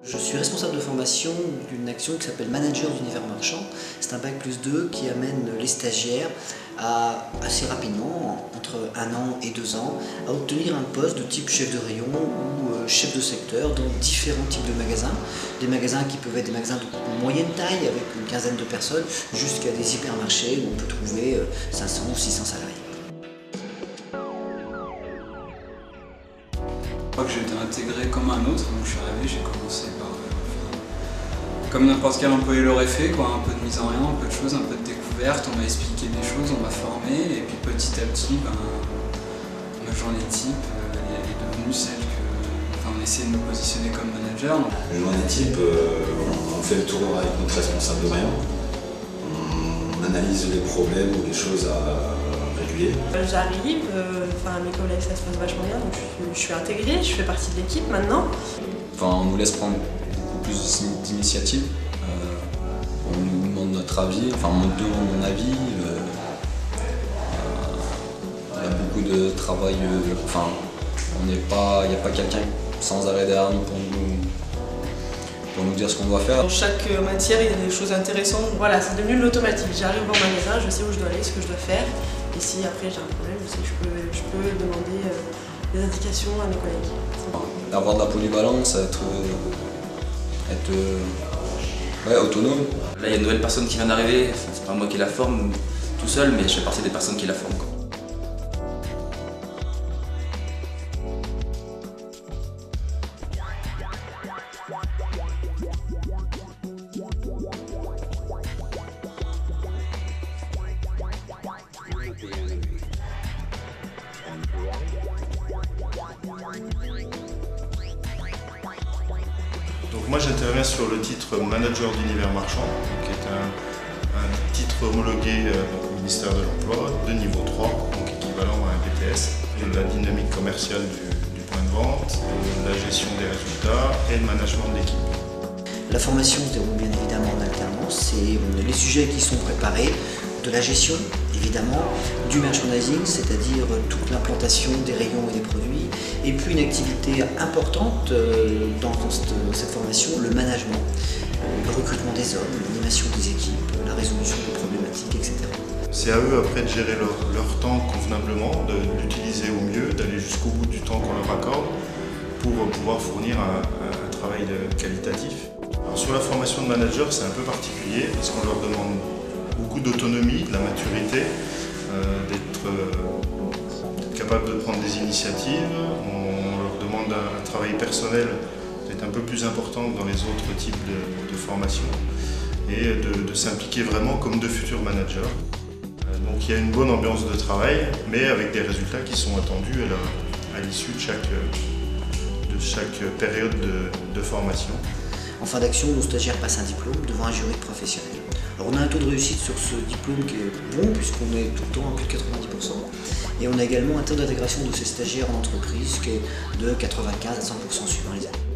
Je suis responsable de formation d'une action qui s'appelle Manager d'univers marchand. C'est un bac+2 qui amène les stagiaires assez rapidement, entre 1 an et 2 ans, à obtenir un poste de type chef de rayon ou chef de secteur dans différents types de magasins. Des magasins qui peuvent être des magasins de moyenne taille avec une quinzaine de personnes jusqu'à des hypermarchés où on peut trouver 500 ou 600 salariés. Je crois que j'ai été intégré comme un autre, donc je suis arrivé, j'ai commencé par comme n'importe quel employé l'aurait fait, quoi, un peu de mise en rien, un peu de choses, un peu de découverte, on m'a expliqué des choses, on m'a formé, et puis petit à petit, ma journée type est devenue celle que... Enfin, on essaie de me positionner comme manager. La journée type, on fait le tour avec notre responsable de rayon, on analyse les problèmes ou les choses à régler. J'arrive, mes collègues ça se passe vachement bien, donc je suis intégrée, je fais partie de l'équipe maintenant. On nous laisse prendre beaucoup plus d'initiatives, on nous demande notre avis, on me demande mon avis, il y a beaucoup de travail, il n'y a pas quelqu'un sans arrêt derrière nous pour nous dire ce qu'on doit faire. Dans chaque matière, il y a des choses intéressantes. Voilà, c'est devenu de l'automatique. J'arrive au magasin, je sais où je dois aller, ce que je dois faire. Et si après j'ai un problème, je sais que je peux demander des indications à mes collègues. Avoir de la polyvalence, être autonome. Là, il y a une nouvelle personne qui vient d'arriver. C'est pas moi qui la forme tout seul, mais je fais partie des personnes qui la forment. Donc moi j'interviens sur le titre Manager d'univers marchand, qui est un titre homologué au ministère de l'Emploi de niveau 3, donc équivalent à un BTS. De la dynamique commerciale du point de vente, la gestion des résultats et le management d'équipe. La formation se déroule bien évidemment en alternance et les sujets qui sont préparés, de la gestion évidemment, du merchandising, c'est-à-dire toute l'implantation des rayons et des produits, et puis une activité importante dans cette formation, le management, le recrutement des hommes, l'animation des équipes, la résolution des problématiques, etc. C'est à eux après de gérer leur temps convenablement, de l'utiliser au mieux, d'aller jusqu'au bout du temps qu'on leur accorde pour pouvoir fournir un travail qualitatif. Alors, sur la formation de manager, c'est un peu particulier parce qu'on leur demande beaucoup d'autonomie, de la maturité, d'être capable de prendre des initiatives. On leur demande un travail personnel peut-être un peu plus important que dans les autres types de formations et de s'impliquer vraiment comme de futurs managers. Donc il y a une bonne ambiance de travail, mais avec des résultats qui sont attendus à l'issue de chaque période de formation. En fin d'action, nos stagiaires passent un diplôme devant un jury de professionnels. Alors on a un taux de réussite sur ce diplôme qui est bon, puisqu'on est tout le temps à plus de 90%. Et on a également un taux d'intégration de ces stagiaires en entreprise qui est de 95 à 100% suivant les années.